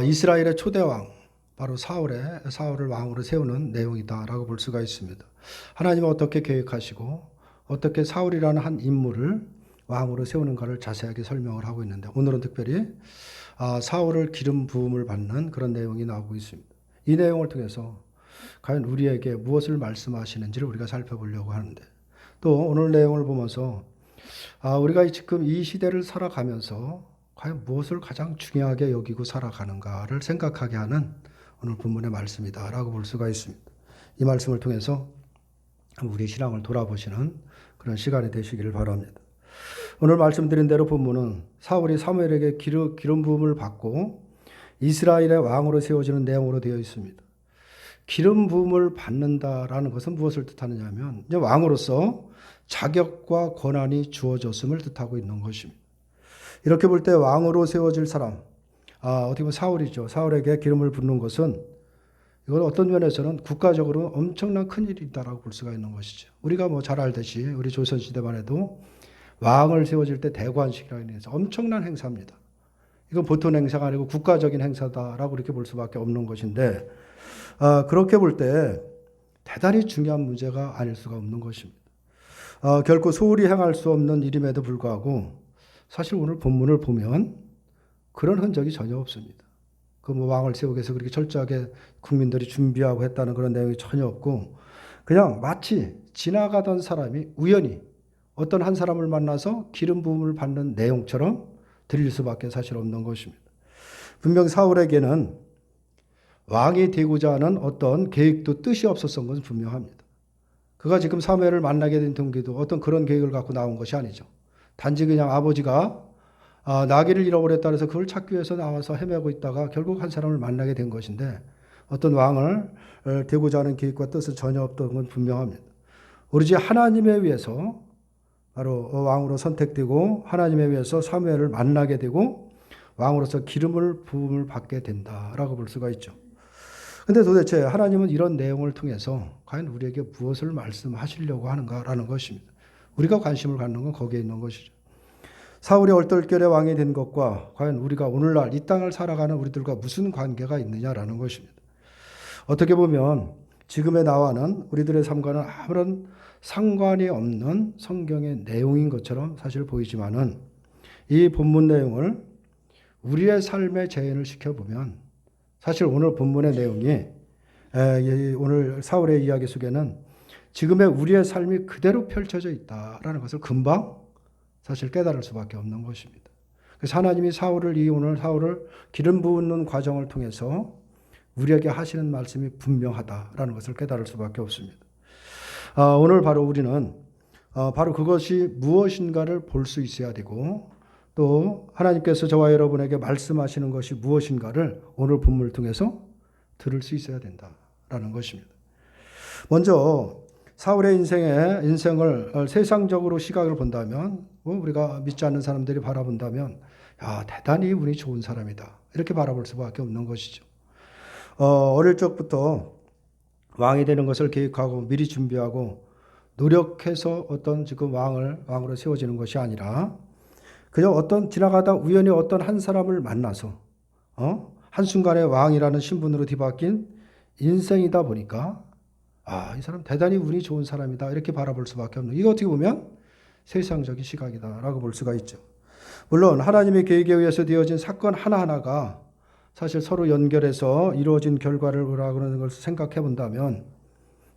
이스라엘의 초대왕 바로 사울을 왕으로 세우는 내용이다라고 볼 수가 있습니다. 하나님은 어떻게 계획하시고 어떻게 사울이라는 한 인물을 왕으로 세우는가를 자세하게 설명을 하고 있는데, 오늘은 특별히 사울을 기름 부음을 받는 그런 내용이 나오고 있습니다. 이 내용을 통해서 과연 우리에게 무엇을 말씀하시는지를 우리가 살펴보려고 하는데, 또 오늘 내용을 보면서 우리가 지금 이 시대를 살아가면서 과연 무엇을 가장 중요하게 여기고 살아가는가를 생각하게 하는 오늘 본문의 말씀이다라고 볼 수가 있습니다. 이 말씀을 통해서 우리 신앙을 돌아보시는 그런 시간이 되시기를 바랍니다. 오늘 말씀드린 대로 본문은 사울이 사무엘에게 기름 부음을 받고 이스라엘의 왕으로 세워지는 내용으로 되어 있습니다. 기름 부음을 받는다라는 것은 무엇을 뜻하느냐 하면, 이제 왕으로서 자격과 권한이 주어졌음을 뜻하고 있는 것입니다. 이렇게 볼 때 왕으로 세워질 사람, 어떻게 보면 사울이죠. 사울에게 기름을 붓는 것은, 이건 어떤 면에서는 국가적으로 엄청난 큰일이다라고 볼 수가 있는 것이죠. 우리가 잘 알듯이 우리 조선시대만 해도 왕을 세워질 때 대관식이라는 해서 엄청난 행사입니다. 이건 보통 행사가 아니고 국가적인 행사다라고 이렇게 볼 수밖에 없는 것인데, 그렇게 볼 때 대단히 중요한 문제가 아닐 수가 없는 것입니다. 결코 소홀히 행할 수 없는 일임에도 불구하고 사실 오늘 본문을 보면 그런 흔적이 전혀 없습니다. 왕을 세우기 위해서 그렇게 철저하게 국민들이 준비하고 했다는 그런 내용이 전혀 없고, 그냥 마치 지나가던 사람이 우연히 어떤 한 사람을 만나서 기름 부음을 받는 내용처럼 들릴 수밖에 사실 없는 것입니다. 분명 사울에게는 왕이 되고자 하는 어떤 계획도 뜻이 없었던 것은 분명합니다. 그가 지금 사무엘을 만나게 된 동기도 어떤 그런 계획을 갖고 나온 것이 아니죠. 단지 그냥 아버지가 나귀를 잃어버렸다 해서 그걸 찾기 위해서 나와서 헤매고 있다가 결국 한 사람을 만나게 된 것인데, 어떤 왕을 되고자 하는 계획과 뜻은 전혀 없던 건 분명합니다. 오로지 하나님에 의해서 바로 왕으로 선택되고 하나님에 의해서 사무엘을 만나게 되고 왕으로서 부음을 받게 된다라고 볼 수가 있죠. 근데 도대체 하나님은 이런 내용을 통해서 과연 우리에게 무엇을 말씀하시려고 하는가라는 것입니다. 우리가 관심을 갖는 건 거기에 있는 것이죠. 사울이 얼떨결에 왕이 된 것과 과연 우리가 오늘날 이 땅을 살아가는 우리들과 무슨 관계가 있느냐라는 것입니다. 어떻게 보면 지금의 나와는 우리들의 삶과는 아무런 상관이 없는 성경의 내용인 것처럼 사실 보이지만은, 이 본문 내용을 우리의 삶에 재현을 시켜보면 사실 오늘 본문의 내용이 오늘 사울의 이야기 속에는 지금의 우리의 삶이 그대로 펼쳐져 있다라는 것을 금방 사실 깨달을 수밖에 없는 것입니다. 그래서 하나님이 오늘 사울을 기름 부는 과정을 통해서 우리에게 하시는 말씀이 분명하다라는 것을 깨달을 수밖에 없습니다. 오늘 바로 우리는 바로 그것이 무엇인가를 볼 수 있어야 되고, 또 하나님께서 저와 여러분에게 말씀하시는 것이 무엇인가를 오늘 본문을 통해서 들을 수 있어야 된다라는 것입니다. 먼저 사울의 인생을 세상적으로 시각을 본다면, 우리가 믿지 않는 사람들이 바라본다면, 대단히 운이 좋은 사람이다, 이렇게 바라볼 수밖에 없는 것이죠. 어릴 적부터 왕이 되는 것을 계획하고 미리 준비하고 노력해서 어떤 지금 왕으로 세워지는 것이 아니라, 그냥 지나가다 우연히 어떤 한 사람을 만나서 한순간에 왕이라는 신분으로 뒤바뀐 인생이다 보니까, 이 사람 대단히 운이 좋은 사람이다, 이렇게 바라볼 수밖에 없는, 이거 어떻게 보면 세상적인 시각이다라고 볼 수가 있죠. 물론 하나님의 계획에 의해서 되어진 사건 하나하나가 사실 서로 연결해서 이루어진 결과를 그러는 것을 생각해 본다면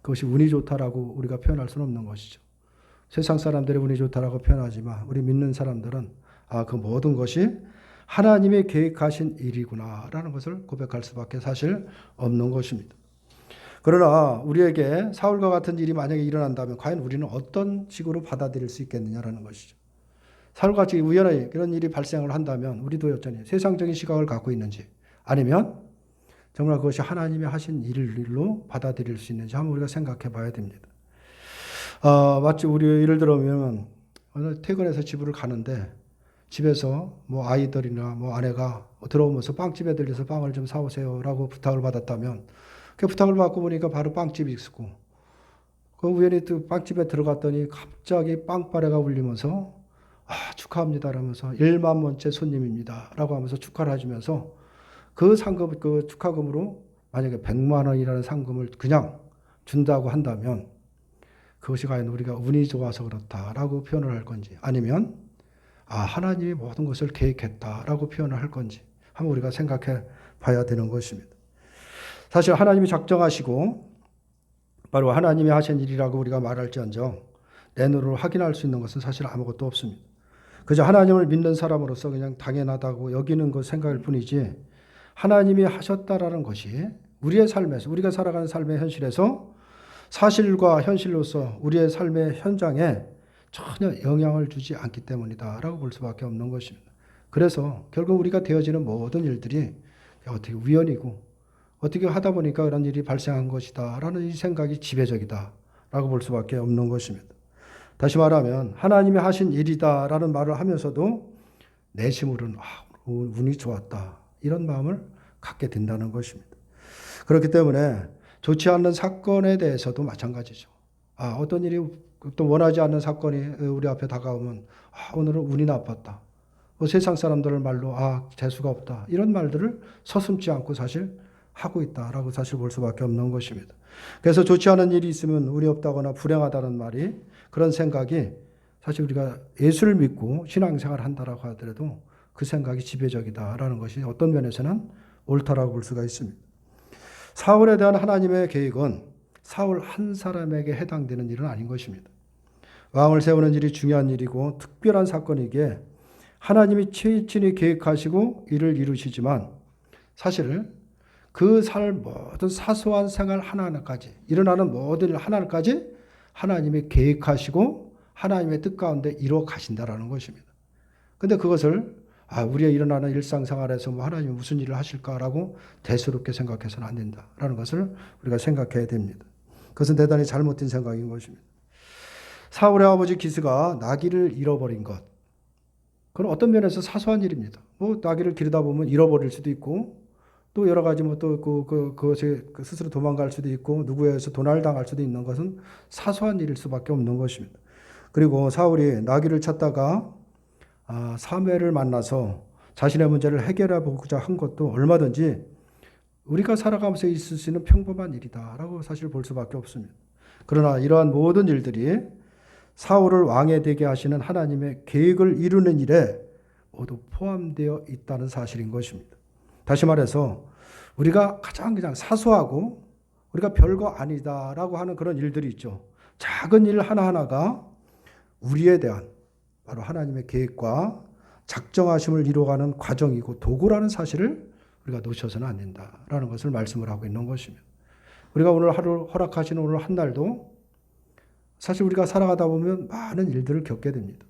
그것이 운이 좋다라고 우리가 표현할 수는 없는 것이죠. 세상 사람들이 운이 좋다라고 표현하지만 우리 믿는 사람들은 그 모든 것이 하나님이 계획하신 일이구나라는 것을 고백할 수밖에 사실 없는 것입니다. 그러나 우리에게 사울과 같은 일이 만약에 일어난다면 과연 우리는 어떤 식으로 받아들일 수 있겠느냐라는 것이죠. 사울같이 우연히 그런 일이 발생을 한다면 우리도 여전히 세상적인 시각을 갖고 있는지, 아니면 정말 그것이 하나님이 하신 일로 받아들일 수 있는지 한번 우리가 생각해 봐야 됩니다. 마치 우리 예를 들면 퇴근해서 집을 가는데 집에서 아이들이나 아내가 들어오면서 빵집에 들려서 빵을 좀 사오세요라고 부탁을 받았다면, 그 부탁을 받고 보니까 바로 빵집이 있었고, 그 우연히 또 빵집에 들어갔더니 갑자기 빵빠레가 울리면서 축하합니다 라면서 1만 번째 손님입니다 라고 하면서 축하를 해주면서 그 상금, 그 축하금으로 만약에 100만 원이라는 상금을 그냥 준다고 한다면 그것이 과연 우리가 운이 좋아서 그렇다라고 표현을 할 건지, 아니면 하나님이 모든 것을 계획했다라고 표현을 할 건지 한번 우리가 생각해 봐야 되는 것입니다. 사실 하나님이 작정하시고 바로 하나님이 하신 일이라고 우리가 말할지언정 내 눈으로 확인할 수 있는 것은 사실 아무것도 없습니다. 그저 하나님을 믿는 사람으로서 그냥 당연하다고 여기는 것 생각일 뿐이지, 하나님이 하셨다라는 것이 우리의 삶에서, 우리가 살아가는 삶의 현실에서 사실과 현실로서 우리의 삶의 현장에 전혀 영향을 주지 않기 때문이다라고 볼 수밖에 없는 것입니다. 그래서 결국 우리가 되어지는 모든 일들이 어떻게 우연이고 어떻게 하다 보니까 그런 일이 발생한 것이다라는 이 생각이 지배적이다라고 볼 수밖에 없는 것입니다. 다시 말하면 하나님이 하신 일이다라는 말을 하면서도 내심으로는 운이 좋았다 이런 마음을 갖게 된다는 것입니다. 그렇기 때문에 좋지 않는 사건에 대해서도 마찬가지죠. 어떤 일이 또 원하지 않는 사건이 우리 앞에 다가오면 오늘은 운이 나빴다. 세상 사람들 말로 재수가 없다. 이런 말들을 서슴지 않고 사실 하고 있다라고 사실 볼 수밖에 없는 것입니다. 그래서 좋지 않은 일이 있으면 운이 없다거나 불행하다는 말이, 그런 생각이 사실 우리가 예수를 믿고 신앙생활을 한다라고 하더라도 그 생각이 지배적이다라는 것이 어떤 면에서는 옳다라고 볼 수가 있습니다. 사울에 대한 하나님의 계획은 사울 한 사람에게 해당되는 일은 아닌 것입니다. 왕을 세우는 일이 중요한 일이고 특별한 사건이기에 하나님이 친히 계획하시고 이를 이루시지만, 사실 그 삶 모든 사소한 생활 하나하나까지, 일어나는 모든 일 하나하나까지 하나님이 계획하시고 하나님의 뜻 가운데 이루어 가신다라는 것입니다. 근데 그것을 우리의 일어나는 일상생활에서 하나님이 무슨 일을 하실까라고 대수롭게 생각해서는 안 된다라는 것을 우리가 생각해야 됩니다. 그것은 대단히 잘못된 생각인 것입니다. 사울의 아버지 기스가 나귀를 잃어버린 것, 그건 어떤 면에서 사소한 일입니다. 나귀를 기르다 보면 잃어버릴 수도 있고, 또 여러 가지 그것에 스스로 도망갈 수도 있고, 누구에게서 도난을 당할 수도 있는 것은 사소한 일일 수밖에 없는 것입니다. 그리고 사울이 나귀를 찾다가 사무엘을 만나서 자신의 문제를 해결해 보고자 한 것도 얼마든지 우리가 살아가면서 있을 수 있는 평범한 일이다라고 사실 볼 수밖에 없습니다. 그러나 이러한 모든 일들이 사울을 왕에 되게 하시는 하나님의 계획을 이루는 일에 모두 포함되어 있다는 사실인 것입니다. 다시 말해서 우리가 가장 그냥 사소하고 우리가 별거 아니다라고 하는 그런 일들이 있죠. 작은 일 하나하나가 우리에 대한 바로 하나님의 계획과 작정하심을 이루어가는 과정이고 도구라는 사실을 우리가 놓쳐서는 안 된다라는 것을 말씀을 하고 있는 것입니다. 우리가 오늘 하루 허락하시는 오늘 한 날도 사실 우리가 살아가다 보면 많은 일들을 겪게 됩니다.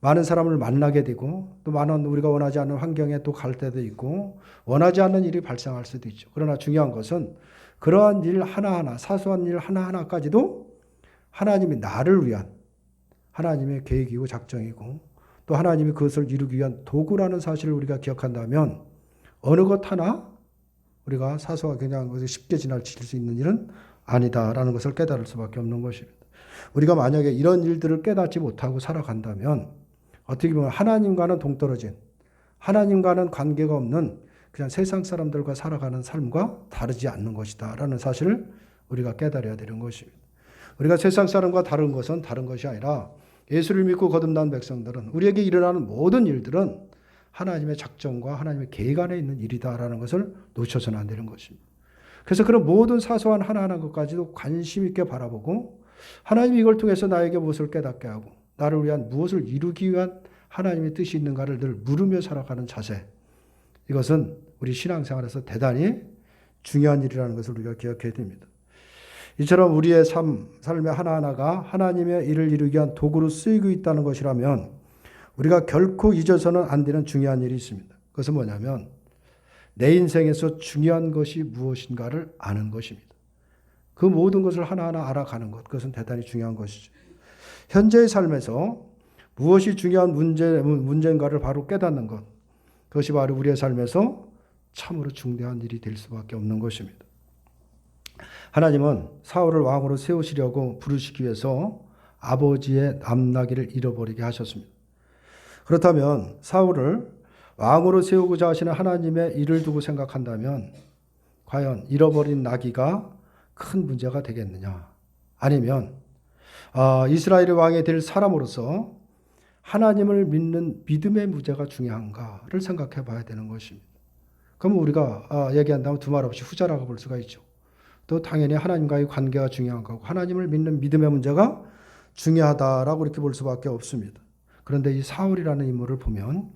많은 사람을 만나게 되고, 또 많은 우리가 원하지 않는 환경에 또 갈 때도 있고, 원하지 않는 일이 발생할 수도 있죠. 그러나 중요한 것은 그러한 일 하나하나, 사소한 일 하나하나까지도 하나님이 나를 위한 하나님의 계획이고 작정이고, 또 하나님이 그것을 이루기 위한 도구라는 사실을 우리가 기억한다면 어느 것 하나 우리가 사소하게 그냥 쉽게 지나칠 수 있는 일은 아니다라는 것을 깨달을 수밖에 없는 것입니다. 우리가 만약에 이런 일들을 깨닫지 못하고 살아간다면 어떻게 보면 하나님과는 동떨어진, 하나님과는 관계가 없는 그냥 세상 사람들과 살아가는 삶과 다르지 않는 것이다라는 사실을 우리가 깨달아야 되는 것입니다. 우리가 세상 사람과 다른 것은 다른 것이 아니라 예수를 믿고 거듭난 백성들은, 우리에게 일어나는 모든 일들은 하나님의 작정과 하나님의 계획 안에 있는 일이다라는 것을 놓쳐서는 안 되는 것입니다. 그래서 그런 모든 사소한 하나하나 것까지도 관심 있게 바라보고, 하나님이 이걸 통해서 나에게 무엇을 깨닫게 하고 나를 위한 무엇을 이루기 위한 하나님의 뜻이 있는가를 늘 물으며 살아가는 자세, 이것은 우리 신앙생활에서 대단히 중요한 일이라는 것을 우리가 기억해야 됩니다. 이처럼 우리의 삶의 하나하나가 하나님의 일을 이루기 위한 도구로 쓰이고 있다는 것이라면 우리가 결코 잊어서는 안 되는 중요한 일이 있습니다. 그것은 뭐냐면 내 인생에서 중요한 것이 무엇인가를 아는 것입니다. 그 모든 것을 하나하나 알아가는 것, 그것은 대단히 중요한 것이죠. 현재의 삶에서 무엇이 중요한 문제인가를 바로 깨닫는 것, 그것이 바로 우리의 삶에서 참으로 중대한 일이 될 수밖에 없는 것입니다. 하나님은 사울을 왕으로 세우시려고 부르시기 위해서 아버지의 남나귀를 잃어버리게 하셨습니다. 그렇다면 사울을 왕으로 세우고자 하시는 하나님의 일을 두고 생각한다면 과연 잃어버린 나귀가 큰 문제가 되겠느냐? 아니면 이스라엘의 왕이 될 사람으로서 하나님을 믿는 믿음의 문제가 중요한가를 생각해 봐야 되는 것입니다. 그럼 우리가 얘기한다면 두말 없이 후자라고 볼 수가 있죠. 또 당연히 하나님과의 관계가 중요한 거고 하나님을 믿는 믿음의 문제가 중요하다라고 이렇게 볼 수밖에 없습니다. 그런데 이 사울이라는 인물을 보면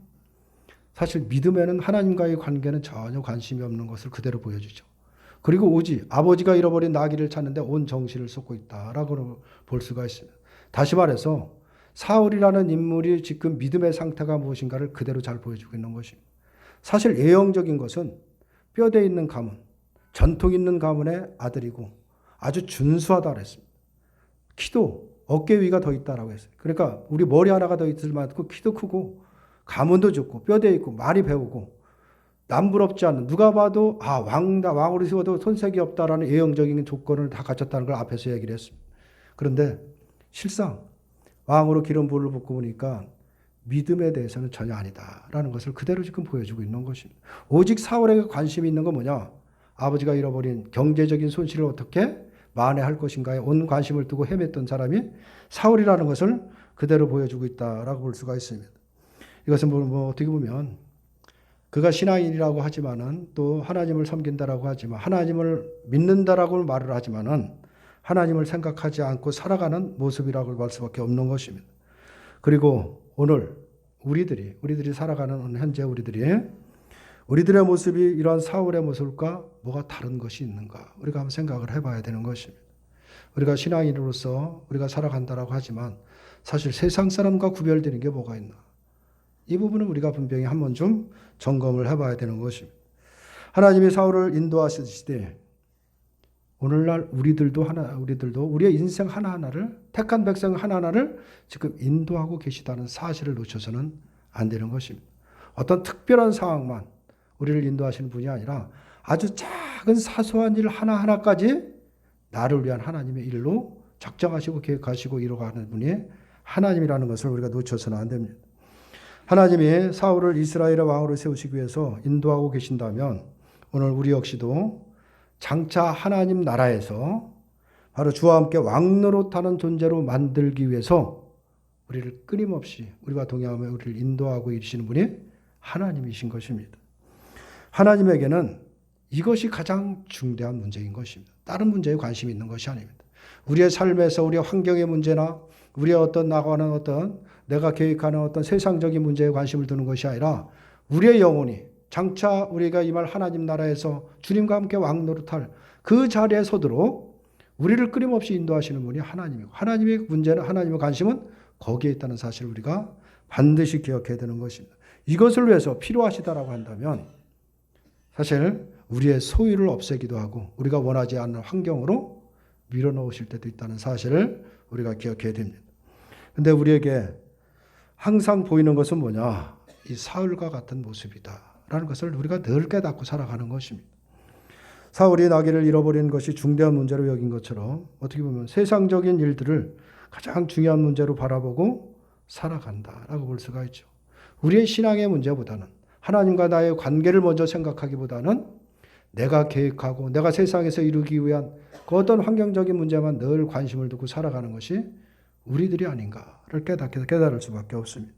사실 믿음에는 하나님과의 관계는 전혀 관심이 없는 것을 그대로 보여주죠. 그리고 오직 아버지가 잃어버린 나귀를 찾는데 온 정신을 쏟고 있다라고 볼 수가 있습니다. 다시 말해서 사울이라는 인물이 지금 믿음의 상태가 무엇인가를 그대로 잘 보여주고 있는 것입니다. 사실 예형적인 것은 뼈대 있는 가문, 전통 있는 가문의 아들이고 아주 준수하다 그랬습니다. 키도 어깨 위가 더 있다라고 했어요. 그러니까 우리 머리 하나가 더 있을 만큼 키도 크고 가문도 좋고 뼈대 있고 많이 배우고 남부럽지 않은 누가 봐도 왕으로 세워도 손색이 없다라는 예형적인 조건을 다 갖췄다는 걸 앞에서 얘기를 했습니다. 그런데 실상 왕으로 기름 부음을 붓고 보니까 믿음에 대해서는 전혀 아니다라는 것을 그대로 지금 보여주고 있는 것입니다. 오직 사울에게 관심이 있는 건 뭐냐? 아버지가 잃어버린 경제적인 손실을 어떻게 만회할 것인가에 온 관심을 두고 헤맸던 사람이 사울이라는 것을 그대로 보여주고 있다라고 볼 수가 있습니다. 이것은 어떻게 보면 그가 신앙인이라고 하지만은 또 하나님을 섬긴다라고 하지만 하나님을 믿는다라고 말을 하지만은 하나님을 생각하지 않고 살아가는 모습이라고 볼 수밖에 없는 것입니다. 그리고 오늘 우리들이 살아가는 현재 우리들의 모습이 이러한 사울의 모습과 뭐가 다른 것이 있는가 우리가 한번 생각을 해봐야 되는 것입니다. 우리가 신앙인으로서 우리가 살아간다라고 하지만 사실 세상 사람과 구별되는 게 뭐가 있나? 이 부분은 우리가 분명히 한번 좀 점검을 해봐야 되는 것입니다. 하나님이 사울을 인도하시되 오늘날 우리들도 우리의 인생 하나하나를 택한 백성 하나하나를 지금 인도하고 계시다는 사실을 놓쳐서는 안 되는 것입니다. 어떤 특별한 상황만 우리를 인도하시는 분이 아니라 아주 작은 사소한 일 하나하나까지 나를 위한 하나님의 일로 작정하시고 계획하시고 이뤄가는 분이 하나님이라는 것을 우리가 놓쳐서는 안 됩니다. 하나님이 사울을 이스라엘의 왕으로 세우시기 위해서 인도하고 계신다면 오늘 우리 역시도 장차 하나님 나라에서 바로 주와 함께 왕노릇하는 존재로 만들기 위해서 우리를 끊임없이 우리와 동행하며 우리를 인도하고 계시는 분이 하나님이신 것입니다. 하나님에게는 이것이 가장 중대한 문제인 것입니다. 다른 문제에 관심이 있는 것이 아닙니다. 우리의 삶에서 우리의 환경의 문제나 우리의 나가는 내가 계획하는 세상적인 문제에 관심을 두는 것이 아니라 우리의 영혼이 장차 우리가 임할 하나님 나라에서 주님과 함께 왕노릇할 그 자리에 서도록 우리를 끊임없이 인도하시는 분이 하나님이고 하나님의 문제는 하나님의 관심은 거기에 있다는 사실을 우리가 반드시 기억해야 되는 것입니다. 이것을 위해서 필요하시다라고 한다면 사실 우리의 소유를 없애기도 하고 우리가 원하지 않는 환경으로 밀어넣으실 때도 있다는 사실을 우리가 기억해야 됩니다. 그런데 우리에게 항상 보이는 것은 뭐냐? 이 사울과 같은 모습이다 라는 것을 우리가 늘 깨닫고 살아가는 것입니다. 사울이 나귀를 잃어버린 것이 중대한 문제로 여긴 것처럼 어떻게 보면 세상적인 일들을 가장 중요한 문제로 바라보고 살아간다라고 볼 수가 있죠. 우리의 신앙의 문제보다는 하나님과 나의 관계를 먼저 생각하기보다는 내가 계획하고 내가 세상에서 이루기 위한 그 어떤 환경적인 문제만 늘 관심을 두고 살아가는 것이 우리들이 아닌가를 깨달을 수밖에 없습니다.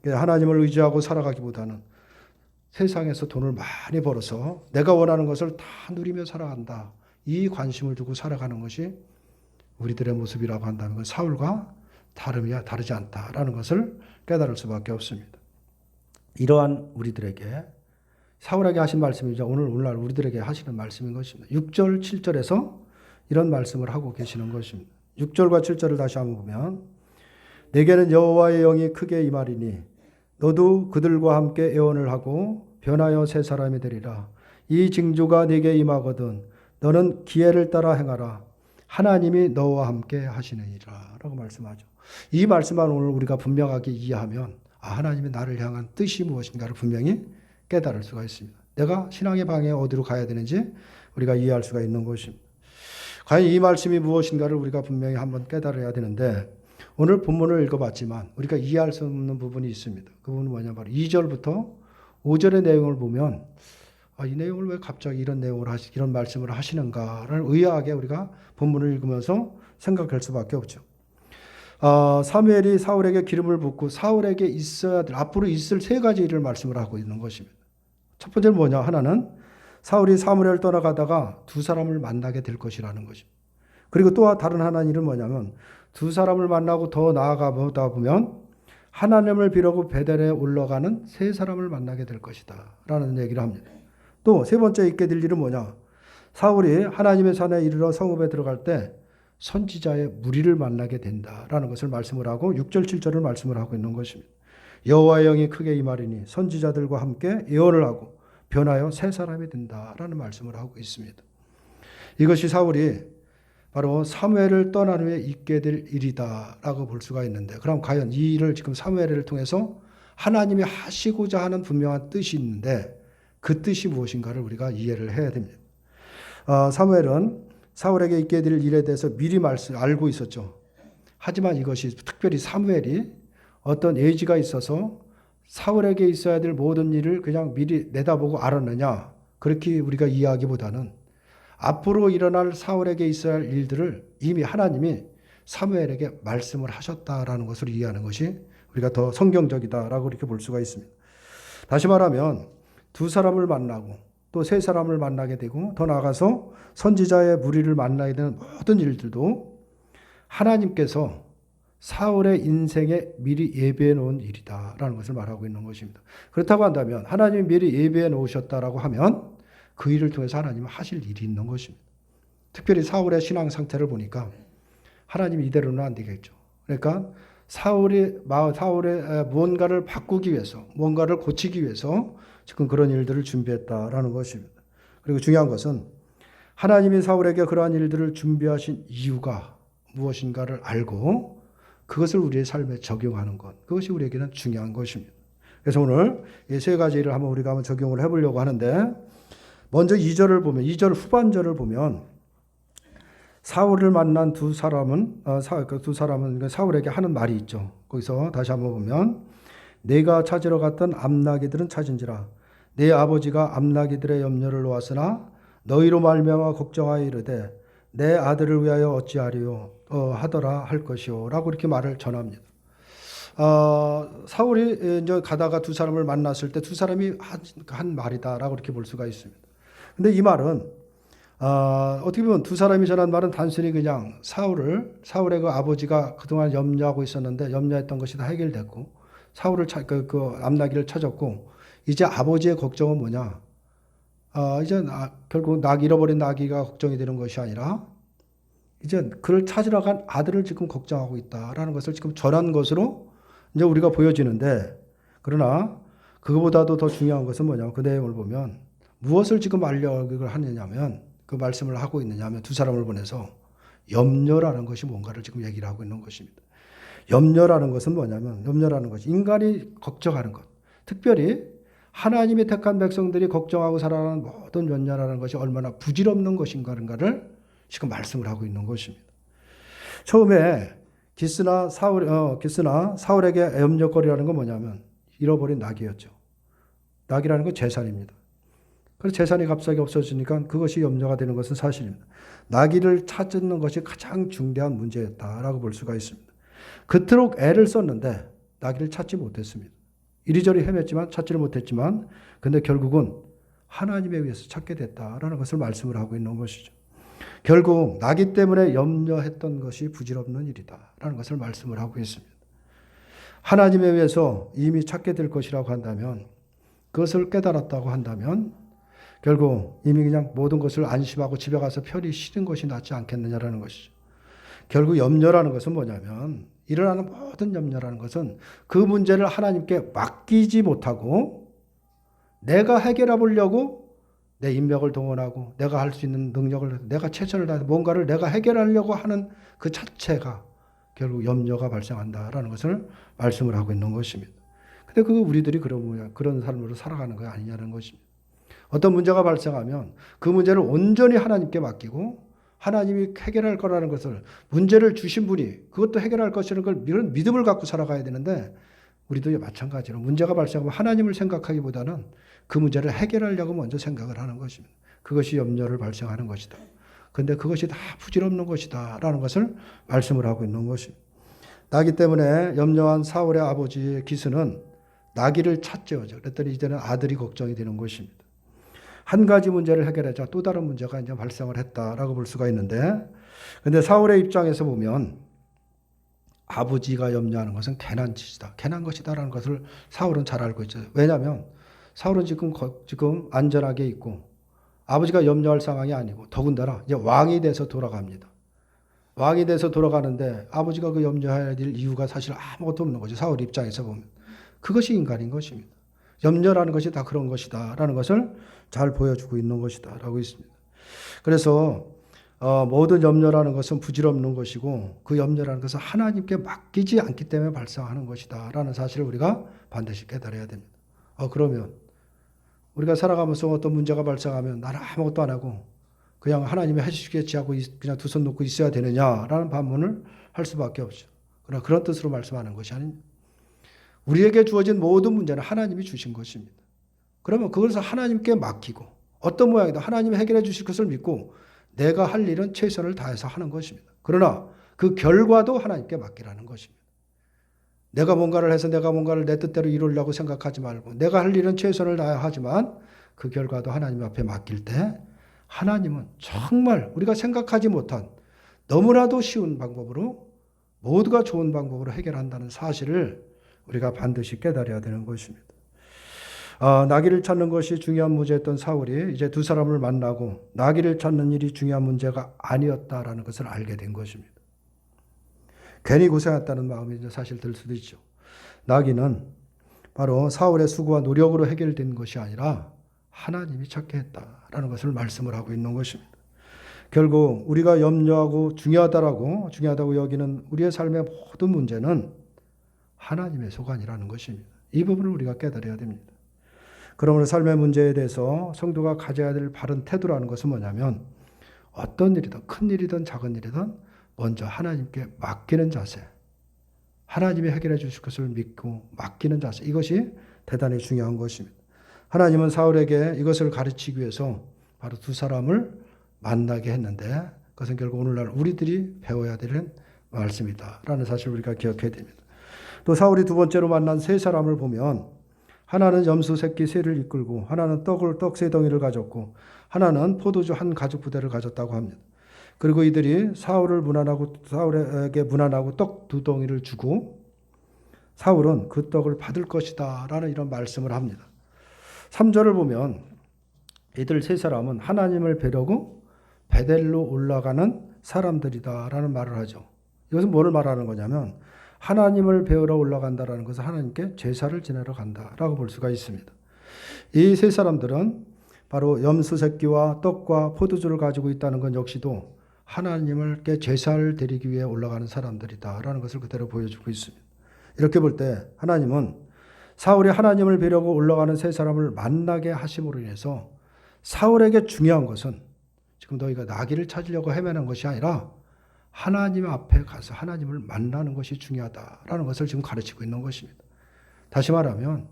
하나님을 의지하고 살아가기보다는 세상에서 돈을 많이 벌어서 내가 원하는 것을 다 누리며 살아간다. 이 관심을 두고 살아가는 것이 우리들의 모습이라고 한다면 사울과 다르지 않다라는 것을 깨달을 수밖에 없습니다. 이러한 우리들에게 사울에게 하신 말씀이죠. 오늘날 우리들에게 하시는 말씀인 것입니다. 6절, 7절에서 이런 말씀을 하고 계시는 것입니다. 6절과 7절을 다시 한번 보면 내게는 여호와의 영이 크게 임하리니 너도 그들과 함께 애원을 하고 변하여 새 사람이 되리라. 이 징조가 네게 임하거든 너는 기회를 따라 행하라. 하나님이 너와 함께 하시느니라 라고 말씀하죠. 이 말씀만 오늘 우리가 분명하게 이해하면 하나님이 나를 향한 뜻이 무엇인가를 분명히 깨달을 수가 있습니다. 내가 신앙의 방향에 어디로 가야 되는지 우리가 이해할 수가 있는 것입니다. 과연 이 말씀이 무엇인가를 우리가 분명히 한번 깨달아야 되는데 오늘 본문을 읽어봤지만 우리가 이해할 수 없는 부분이 있습니다. 그 부분은 뭐냐 바로 2절부터 5절의 내용을 보면 이 내용을 왜 갑자기 이런 말씀을 하시는가를 의아하게 우리가 본문을 읽으면서 생각할 수밖에 없죠. 사무엘이 사울에게 기름을 붓고 사울에게 있어야 될 앞으로 있을 세 가지 일을 말씀을 하고 있는 것입니다. 첫 번째는 뭐냐? 하나는 사울이 사무엘을 떠나가다가 두 사람을 만나게 될 것이라는 것입니다. 그리고 또 다른 하나는 일은 뭐냐면 두 사람을 만나고 더 나아가다 보면 하나님을 비로고 베델에 올라가는 세 사람을 만나게 될 것이다 라는 얘기를 합니다. 또 세 번째 있게 될 일은 뭐냐? 사울이 하나님의 산에 이르러 성읍에 들어갈 때 선지자의 무리를 만나게 된다라는 것을 말씀을 하고 6절 7절을 말씀을 하고 있는 것입니다. 여호와의 영이 크게 임하리니 선지자들과 함께 예언을 하고 변하여 새 사람이 된다라는 말씀을 하고 있습니다. 이것이 사울이 바로 사무엘을 떠난 후에 있게 될 일이다라고 볼 수가 있는데, 그럼 과연 이 일을 지금 사무엘을 통해서 하나님이 하시고자 하는 분명한 뜻이 있는데 그 뜻이 무엇인가를 우리가 이해를 해야 됩니다. 사무엘은 사울에게 있게 될 일에 대해서 미리 알고 있었죠. 하지만 이것이 특별히 사무엘이 어떤 예지가 있어서 사울에게 있어야 될 모든 일을 그냥 미리 내다보고 알았느냐, 그렇게 우리가 이해하기보다는 앞으로 일어날 사울에게 있어야 할 일들을 이미 하나님이 사무엘에게 말씀을 하셨다라는 것을 이해하는 것이 우리가 더 성경적이다라고 이렇게 볼 수가 있습니다. 다시 말하면 두 사람을 만나고 또 세 사람을 만나게 되고 더 나아가서 선지자의 무리를 만나게 되는 모든 일들도 하나님께서 사울의 인생에 미리 예배해 놓은 일이다라는 것을 말하고 있는 것입니다. 그렇다고 한다면 하나님이 미리 예배해 놓으셨다라고 하면 그 일을 통해서 하나님은 하실 일이 있는 것입니다. 특별히 사울의 신앙 상태를 보니까 하나님이 이대로는 안 되겠죠. 그러니까 사울의 무언가를 바꾸기 위해서, 무언가를 고치기 위해서 지금 그런 일들을 준비했다라는 것입니다. 그리고 중요한 것은 하나님이 사울에게 그러한 일들을 준비하신 이유가 무엇인가를 알고 그것을 우리의 삶에 적용하는 것, 그것이 우리에게는 중요한 것입니다. 그래서 오늘 이 세 가지를 우리가 한번 적용을 해보려고 하는데, 먼저 2절을 보면, 2절 후반절을 보면 사울을 만난 두 사람은 사울에게 하는 말이 있죠. 거기서 다시 한번 보면 내가 찾으러 갔던 암나기들은 찾은지라 내 아버지가 암나기들의 염려를 놓았으나 너희로 말미암아 걱정하여 이르되 내 아들을 위하여 어찌하리요 하더라 할 것이요 라고 이렇게 말을 전합니다. 사울이 이제 가다가 두 사람을 만났을 때 두 사람이 한 말이다라고 이렇게 볼 수가 있습니다. 근데 이 말은 어떻게 보면 두 사람이 전한 말은 단순히 그냥 사울의 그 아버지가 그동안 염려하고 있었는데 염려했던 것이 다 해결됐고 사울을 그 암나기를 찾았고 이제 아버지의 걱정은 뭐냐? 이제 결국 잃어버린 나귀가 걱정이 되는 것이 아니라 이제 그를 찾으러 간 아들을 지금 걱정하고 있다라는 것을 지금 전한 것으로 이제 우리가 보여지는데, 그러나 그거보다도 더 중요한 것은 뭐냐면 그 내용을 보면 무엇을 지금 알려고 하느냐면 그 말씀을 하고 있느냐면 두 사람을 보내서 염려라는 것이 뭔가를 지금 얘기를 하고 있는 것입니다. 염려라는 것은 뭐냐면 염려라는 것이 인간이 걱정하는 것, 특별히 하나님이 택한 백성들이 걱정하고 살아가는 모든 염려라는 것이 얼마나 부질없는 것인가를 지금 말씀을 하고 있는 것입니다. 처음에 기스나 사울에게 염려거리라는 건 뭐냐면 잃어버린 나귀였죠. 나귀라는 건 재산입니다. 그래서 재산이 갑자기 없어지니까 그것이 염려가 되는 것은 사실입니다. 나귀를 찾는 것이 가장 중대한 문제였다라고 볼 수가 있습니다. 그토록 애를 썼는데 나귀를 찾지 못했습니다. 이리저리 헤맸지만 찾지를 못했지만 근데 결국은 하나님에 의해서 찾게 됐다라는 것을 말씀을 하고 있는 것이죠. 결국 나귀 때문에 염려했던 것이 부질없는 일이다라는 것을 말씀을 하고 있습니다. 하나님에 의해서 이미 찾게 될 것이라고 한다면, 그것을 깨달았다고 한다면 결국 이미 그냥 모든 것을 안심하고 집에 가서 편히 쉬는 것이 낫지 않겠느냐라는 것이죠. 결국 염려라는 것은 뭐냐면, 일어나는 모든 염려라는 것은 그 문제를 하나님께 맡기지 못하고 내가 해결해 보려고 내 인맥을 동원하고 내가 할 수 있는 능력을 내가 최선을 다해서 뭔가를 내가 해결하려고 하는 그 자체가 결국 염려가 발생한다라는 것을 말씀을 하고 있는 것입니다. 근데 그거 우리들이 그런 삶으로 살아가는 거 아니냐는 것입니다. 어떤 문제가 발생하면 그 문제를 온전히 하나님께 맡기고 하나님이 해결할 거라는 것을, 문제를 주신 분이 그것도 해결할 것이라는 걸 이런 믿음을 갖고 살아가야 되는데 우리도 마찬가지로 문제가 발생하면 하나님을 생각하기보다는 그 문제를 해결하려고 먼저 생각을 하는 것입니다. 그것이 염려를 발생하는 것이다. 그런데 그것이 다 부질없는 것이다 라는 것을 말씀을 하고 있는 것입니다. 나기 때문에 염려한 사울의 아버지의 기스는 나기를 찾죠. 그랬더니 이제는 아들이 걱정이 되는 것입니다. 한 가지 문제를 해결하자 또 다른 문제가 이제 발생을 했다라고 볼 수가 있는데, 근데 사울의 입장에서 보면 아버지가 염려하는 것은 괜한 짓이다, 괜한 것이다라는 것을 사울은 잘 알고 있죠. 왜냐하면 사울은 지금 안전하게 있고 아버지가 염려할 상황이 아니고 더군다나 이제 왕이 돼서 돌아갑니다. 왕이 돼서 돌아가는데 아버지가 그 염려해야 될 이유가 사실 아무것도 없는 거죠. 사울 입장에서 보면 그것이 인간인 것입니다. 염려라는 것이 다 그런 것이다 라는 것을 잘 보여주고 있는 것이다 라고 있습니다. 그래서 모든 염려라는 것은 부질없는 것이고 그 염려라는 것은 하나님께 맡기지 않기 때문에 발생하는 것이다 라는 사실을 우리가 반드시 깨달아야 됩니다. 그러면 우리가 살아가면서 어떤 문제가 발생하면 나는 아무것도 안 하고 그냥 하나님이 해주시겠지 하고 그냥 두 손 놓고 있어야 되느냐라는 반문을 할 수밖에 없죠. 그러나 그런 뜻으로 말씀하는 것이 아닙니다. 우리에게 주어진 모든 문제는 하나님이 주신 것입니다. 그러면 그것을 하나님께 맡기고 어떤 모양이든 하나님이 해결해 주실 것을 믿고 내가 할 일은 최선을 다해서 하는 것입니다. 그러나 그 결과도 하나님께 맡기라는 것입니다. 내가 뭔가를 해서 내가 뭔가를 내 뜻대로 이루려고 생각하지 말고 내가 할 일은 최선을 다해 하지만 그 결과도 하나님 앞에 맡길 때 하나님은 정말 우리가 생각하지 못한 너무나도 쉬운 방법으로 모두가 좋은 방법으로 해결한다는 사실을 우리가 반드시 깨달아야 되는 것입니다. 나귀를 찾는 것이 중요한 문제였던 사울이 이제 두 사람을 만나고 나귀를 찾는 일이 중요한 문제가 아니었다라는 것을 알게 된 것입니다. 괜히 고생했다는 마음이 이제 사실 들 수도 있죠. 나귀는 바로 사울의 수고와 노력으로 해결된 것이 아니라 하나님이 찾게 했다라는 것을 말씀을 하고 있는 것입니다. 결국 우리가 염려하고 중요하다고 여기는 우리의 삶의 모든 문제는 하나님의 소관이라는 것입니다. 이 부분을 우리가 깨달아야 됩니다. 그러므로 삶의 문제에 대해서 성도가 가져야 될 바른 태도라는 것은 뭐냐면 어떤 일이든 큰 일이든 작은 일이든 먼저 하나님께 맡기는 자세, 하나님이 해결해 주실 것을 믿고 맡기는 자세, 이것이 대단히 중요한 것입니다. 하나님은 사울에게 이것을 가르치기 위해서 바로 두 사람을 만나게 했는데 그것은 결국 오늘날 우리들이 배워야 되는 말씀이다라는 사실을 우리가 기억해야 됩니다. 또 사울이 두 번째로 만난 세 사람을 보면 하나는 염소 새끼 셋을 이끌고 하나는 떡 세 덩이를 가졌고 하나는 포도주 한 가죽 부대를 가졌다고 합니다. 그리고 이들이 사울에게 무난하고 떡 두 덩이를 주고 사울은 그 떡을 받을 것이다 라는 이런 말씀을 합니다. 3절을 보면 이들 세 사람은 하나님을 뵈려고 베델로 올라가는 사람들이다 라는 말을 하죠. 이것은 뭐를 말하는 거냐면 하나님을 배우러 올라간다라는 것은 하나님께 제사를 지내러 간다라고 볼 수가 있습니다. 이 세 사람들은 바로 염소 새끼와 떡과 포도주를 가지고 있다는 것 역시도 하나님께 제사를 드리기 위해 올라가는 사람들이다라는 것을 그대로 보여주고 있습니다. 이렇게 볼 때 하나님은 사울이 하나님을 뵈려고 올라가는 세 사람을 만나게 하심으로 인해서 사울에게 중요한 것은 지금 너희가 나귀를 찾으려고 헤매는 것이 아니라 하나님 앞에 가서 하나님을 만나는 것이 중요하다라는 것을 지금 가르치고 있는 것입니다. 다시 말하면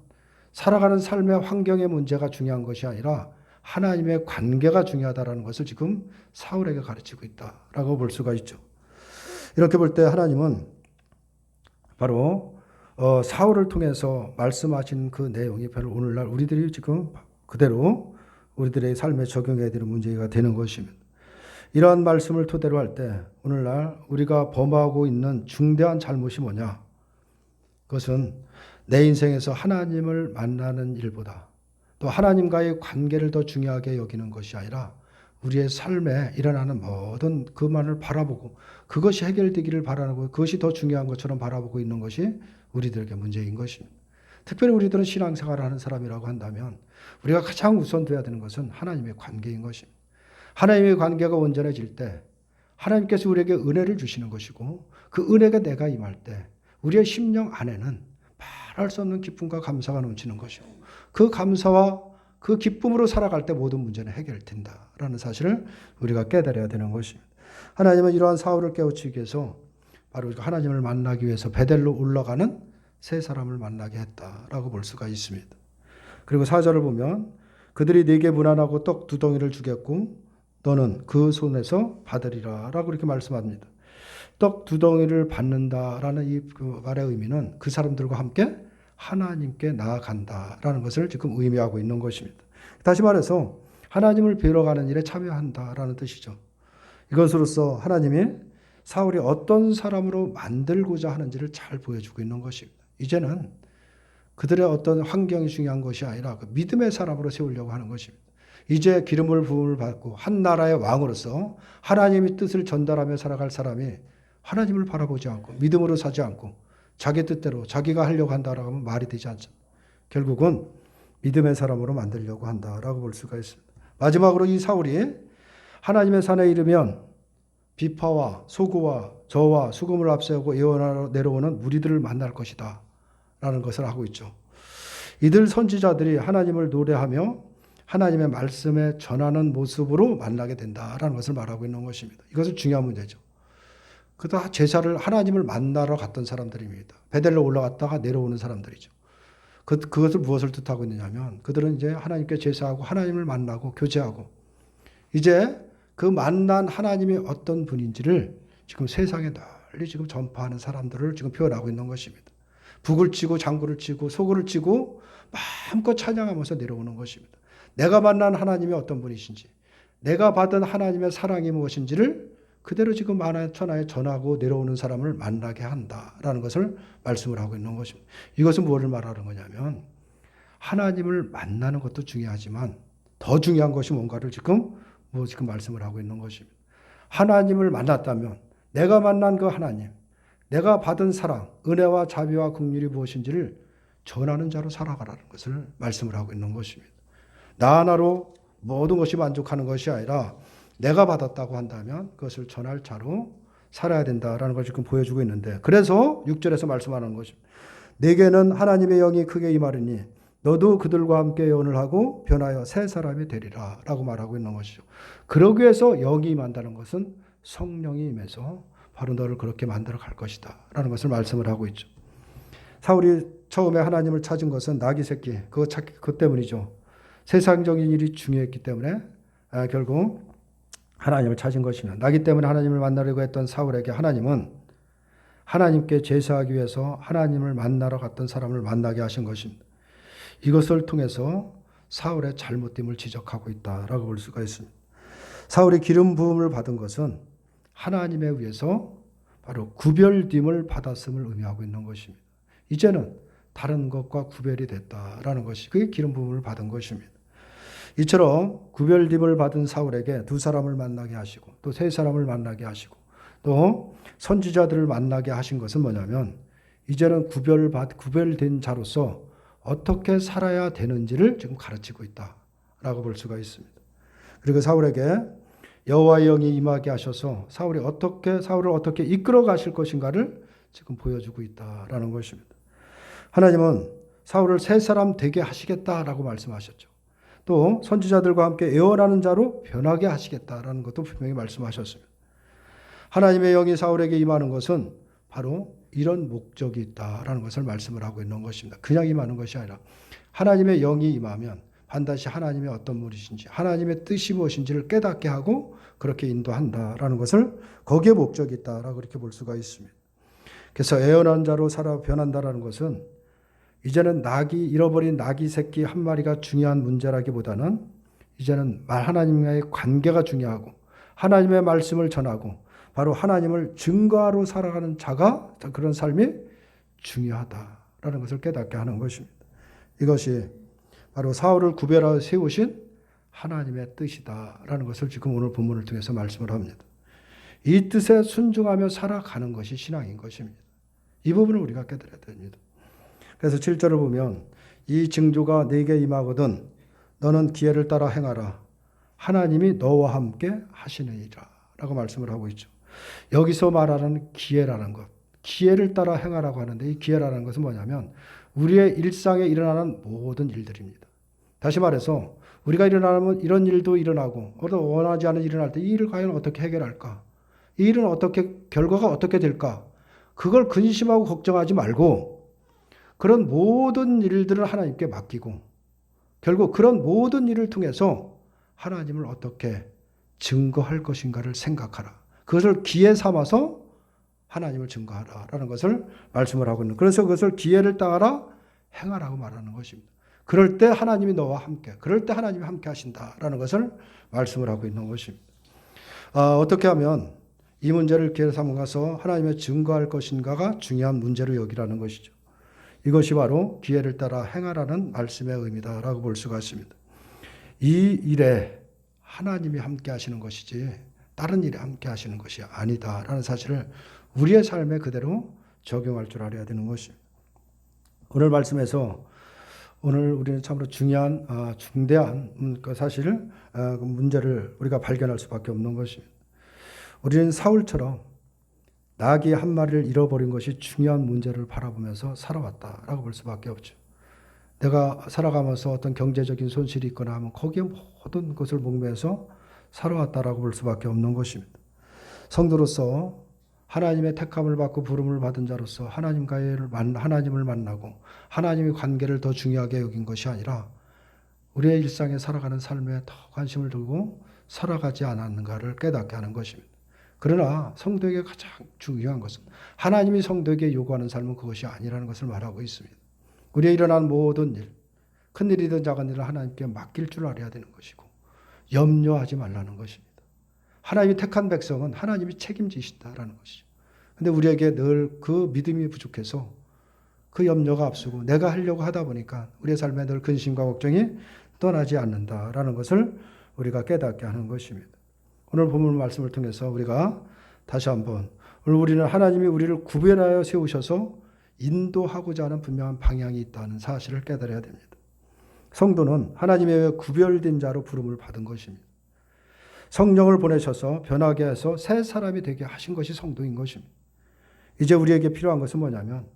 살아가는 삶의 환경의 문제가 중요한 것이 아니라 하나님의 관계가 중요하다라는 것을 지금 사울에게 가르치고 있다라고 볼 수가 있죠. 이렇게 볼 때 하나님은 바로 사울을 통해서 말씀하신 그 내용이 바로 오늘날 우리들이 지금 그대로 우리들의 삶에 적용해야 되는 문제가 되는 것입니다. 이러한 말씀을 토대로 할 때 오늘날 우리가 범하고 있는 중대한 잘못이 뭐냐? 그것은 내 인생에서 하나님을 만나는 일보다 또 하나님과의 관계를 더 중요하게 여기는 것이 아니라 우리의 삶에 일어나는 모든 그만을 바라보고 그것이 해결되기를 바라고 그것이 더 중요한 것처럼 바라보고 있는 것이 우리들에게 문제인 것입니다. 특별히 우리들은 신앙생활을 하는 사람이라고 한다면 우리가 가장 우선 둬야 되는 것은 하나님의 관계인 것입니다. 하나님의 관계가 온전해질 때 하나님께서 우리에게 은혜를 주시는 것이고 그 은혜가 내가 임할 때 우리의 심령 안에는 말할 수 없는 기쁨과 감사가 넘치는 것이고 그 감사와 그 기쁨으로 살아갈 때 모든 문제는 해결된다라는 사실을 우리가 깨달아야 되는 것입니다. 하나님은 이러한 사울을 깨우치기 위해서 바로 하나님을 만나기 위해서 베델로 올라가는 세 사람을 만나게 했다라고 볼 수가 있습니다. 그리고 4절을 보면 그들이 네게 문안하고 떡 2덩이를 주겠고 너는 그 손에서 받으리라 라고 이렇게 말씀합니다. 떡 2덩이를 받는다라는 이 그 말의 의미는 그 사람들과 함께 하나님께 나아간다라는 것을 지금 의미하고 있는 것입니다. 다시 말해서 하나님을 뵈러 가는 일에 참여한다라는 뜻이죠. 이것으로써 하나님이 사울이 어떤 사람으로 만들고자 하는지를 잘 보여주고 있는 것입니다. 이제는 그들의 어떤 환경이 중요한 것이 아니라 그 믿음의 사람으로 세우려고 하는 것입니다. 이제 기름을 부음을 받고 한 나라의 왕으로서 하나님의 뜻을 전달하며 살아갈 사람이 하나님을 바라보지 않고 믿음으로 사지 않고 자기 뜻대로 자기가 하려고 한다라고 하면 말이 되지 않습니다. 결국은 믿음의 사람으로 만들려고 한다라고 볼 수가 있습니다. 마지막으로 이 사울이 하나님의 산에 이르면 비파와 소고와 저와 수금을 앞세우고 예언하러 내려오는 무리들을 만날 것이다 라는 것을 하고 있죠. 이들 선지자들이 하나님을 노래하며 하나님의 말씀에 전하는 모습으로 만나게 된다라는 것을 말하고 있는 것입니다. 이것은 중요한 문제죠. 그다 제사를 하나님을 만나러 갔던 사람들입니다. 베델로 올라갔다가 내려오는 사람들이죠. 그것을 무엇을 뜻하고 있느냐면 그들은 이제 하나님께 제사하고 하나님을 만나고 교제하고 이제 그 만난 하나님이 어떤 분인지를 지금 세상에 널리 지금 전파하는 사람들을 지금 표현하고 있는 것입니다. 북을 치고 장구를 치고 소구를 치고 마음껏 찬양하면서 내려오는 것입니다. 내가 만난 하나님이 어떤 분이신지 내가 받은 하나님의 사랑이 무엇인지를 그대로 지금 만화의 천하에 전하고 내려오는 사람을 만나게 한다라는 것을 말씀을 하고 있는 것입니다. 이것은 무엇을 말하는 거냐면 하나님을 만나는 것도 중요하지만 더 중요한 것이 뭔가를 지금 말씀을 하고 있는 것입니다. 하나님을 만났다면 내가 만난 그 하나님, 내가 받은 사랑, 은혜와 자비와 긍휼이 무엇인지를 전하는 자로 살아가라는 것을 말씀을 하고 있는 것입니다. 나 하나로 모든 것이 만족하는 것이 아니라 내가 받았다고 한다면 그것을 전할 자로 살아야 된다라는 걸 지금 보여주고 있는데 그래서 6절에서 말씀하는 것입니다. 내게는 하나님의 영이 크게 임하리니 너도 그들과 함께 예언을 하고 변하여 새 사람이 되리라 라고 말하고 있는 것이죠. 그러기 위해서 영이 임한다는 것은 성령이 임해서 바로 너를 그렇게 만들어 갈 것이다 라는 것을 말씀을 하고 있죠. 사울이 처음에 하나님을 찾은 것은 나귀 새끼 그것 때문이죠. 세상적인 일이 중요했기 때문에 결국 하나님을 찾은 것이며 나기 때문에 하나님을 만나려고 했던 사울에게 하나님은 하나님께 제사하기 위해서 하나님을 만나러 갔던 사람을 만나게 하신 것입니다. 이것을 통해서 사울의 잘못됨을 지적하고 있다라고 볼 수가 있습니다. 사울이 기름 부음을 받은 것은 하나님에 의해서 바로 구별됨을 받았음을 의미하고 있는 것입니다. 이제는 다른 것과 구별이 됐다라는 것이 그게 기름 부음을 받은 것입니다. 이처럼 구별됨을 받은 사울에게 2사람을 만나게 하시고 또 3사람을 만나게 하시고 또 선지자들을 만나게 하신 것은 뭐냐면 이제는 구별된 자로서 어떻게 살아야 되는지를 지금 가르치고 있다라고 볼 수가 있습니다. 그리고 사울에게 여호와의 영이 임하게 하셔서 사울을 어떻게 이끌어 가실 것인가를 지금 보여주고 있다라는 것입니다. 하나님은 사울을 3사람 되게 하시겠다라고 말씀하셨죠. 또 선지자들과 함께 예언하는 자로 변하게 하시겠다라는 것도 분명히 말씀하셨습니다. 하나님의 영이 사울에게 임하는 것은 바로 이런 목적이 있다라는 것을 말씀을 하고 있는 것입니다. 그냥 임하는 것이 아니라 하나님의 영이 임하면 반드시 하나님의 어떤 분이신지 하나님의 뜻이 무엇인지를 깨닫게 하고 그렇게 인도한다라는 것을 거기에 목적이 있다라고 이렇게 볼 수가 있습니다. 그래서 예언한 자로 살아 변한다라는 것은 이제는 잃어버린 나귀 새끼 한 마리가 중요한 문제라기보다는 이제는 하나님과의 관계가 중요하고 하나님의 말씀을 전하고 바로 하나님을 증거하러 살아가는 자가 그런 삶이 중요하다라는 것을 깨닫게 하는 것입니다. 이것이 바로 사울을 구별하여 세우신 하나님의 뜻이다라는 것을 지금 오늘 본문을 통해서 말씀을 합니다. 이 뜻에 순종하며 살아가는 것이 신앙인 것입니다. 이 부분을 우리가 깨달아야 됩니다. 그래서 7절을 보면 이 징조가 네게 임하거든 너는 기회를 따라 행하라. 하나님이 너와 함께 하시느니라 라고 말씀을 하고 있죠. 여기서 말하는 기회라는 것, 기회를 따라 행하라고 하는데 이 기회라는 것은 뭐냐면 우리의 일상에 일어나는 모든 일들입니다. 다시 말해서 우리가 일어나면 이런 일도 일어나고 원하지 않은 일이 일어날 때 이 일을 과연 어떻게 해결할까? 이 일은 결과가 어떻게 될까? 그걸 근심하고 걱정하지 말고 그런 모든 일들을 하나님께 맡기고 결국 그런 모든 일을 통해서 하나님을 어떻게 증거할 것인가를 생각하라. 그것을 기회 삼아서 하나님을 증거하라라는 것을 말씀을 하고 있는. 그래서 그것을 기회를 따라 행하라고 말하는 것입니다. 그럴 때 하나님이 너와 함께, 그럴 때 하나님이 함께 하신다라는 것을 말씀을 하고 있는 것입니다. 어떻게 하면 이 문제를 기회 삼아서 하나님의 증거할 것인가가 중요한 문제로 여기라는 것이죠. 이것이 바로 기회를 따라 행하라는 말씀의 의미다라고 볼 수가 있습니다. 이 일에 하나님이 함께 하시는 것이지 다른 일에 함께 하시는 것이 아니다라는 사실을 우리의 삶에 그대로 적용할 줄 알아야 되는 것입니다. 오늘 말씀에서 오늘 우리는 참으로 중요한 중대한 사실 문제를 우리가 발견할 수밖에 없는 것입니다. 우리는 사울처럼 나귀 한 마리를 잃어버린 것이 중요한 문제를 바라보면서 살아왔다라고 볼 수밖에 없죠. 내가 살아가면서 어떤 경제적인 손실이 있거나 하면 거기에 모든 것을 목매서 살아왔다라고 볼 수밖에 없는 것입니다. 성도로서 하나님의 택함을 받고 부름을 받은 자로서 하나님을 만나고 하나님의 관계를 더 중요하게 여긴 것이 아니라 우리의 일상에 살아가는 삶에 더 관심을 두고 살아가지 않았는가를 깨닫게 하는 것입니다. 그러나 성도에게 가장 중요한 것은 하나님이 성도에게 요구하는 삶은 그것이 아니라는 것을 말하고 있습니다. 우리의 일어난 모든 일, 큰 일이든 작은 일을 하나님께 맡길 줄 알아야 되는 것이고 염려하지 말라는 것입니다. 하나님이 택한 백성은 하나님이 책임지신다라는 것이죠. 근데 우리에게 늘 그 믿음이 부족해서 그 염려가 앞서고 내가 하려고 하다 보니까 우리의 삶에 늘 근심과 걱정이 떠나지 않는다라는 것을 우리가 깨닫게 하는 것입니다. 오늘 본문 말씀을 통해서 우리가 다시 한번 우리는 하나님이 우리를 구별하여 세우셔서 인도하고자 하는 분명한 방향이 있다는 사실을 깨달아야 됩니다. 성도는 하나님의 구별된 자로 부름을 받은 것입니다. 성령을 보내셔서 변하게 해서 새 사람이 되게 하신 것이 성도인 것입니다. 이제 우리에게 필요한 것은 뭐냐면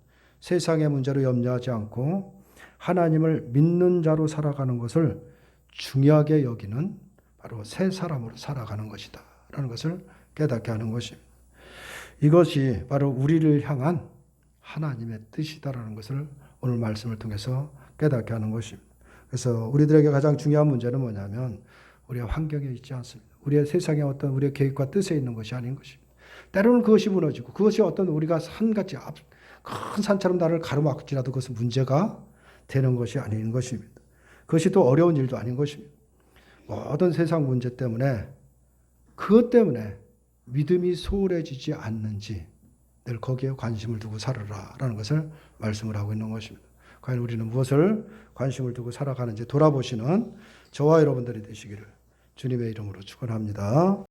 세상의 문제로 염려하지 않고 하나님을 믿는 자로 살아가는 것을 중요하게 여기는 바로 새 사람으로 살아가는 것이다 라는 것을 깨닫게 하는 것입니다. 이것이 바로 우리를 향한 하나님의 뜻이다라는 것을 오늘 말씀을 통해서 깨닫게 하는 것입니다. 그래서 우리들에게 가장 중요한 문제는 뭐냐면 우리의 환경에 있지 않습니다. 우리의 세상에 어떤 우리의 계획과 뜻에 있는 것이 아닌 것입니다. 때로는 그것이 무너지고 그것이 어떤 우리가 산같이 큰 산처럼 나를 가로막을지라도 그것은 문제가 되는 것이 아닌 것입니다. 그것이 또 어려운 일도 아닌 것입니다. 모든 세상 문제 때문에 그것 때문에 믿음이 소홀해지지 않는지 늘 거기에 관심을 두고 살아라라는 것을 말씀을 하고 있는 것입니다. 과연 우리는 무엇을 관심을 두고 살아가는지 돌아보시는 저와 여러분들이 되시기를 주님의 이름으로 축원합니다.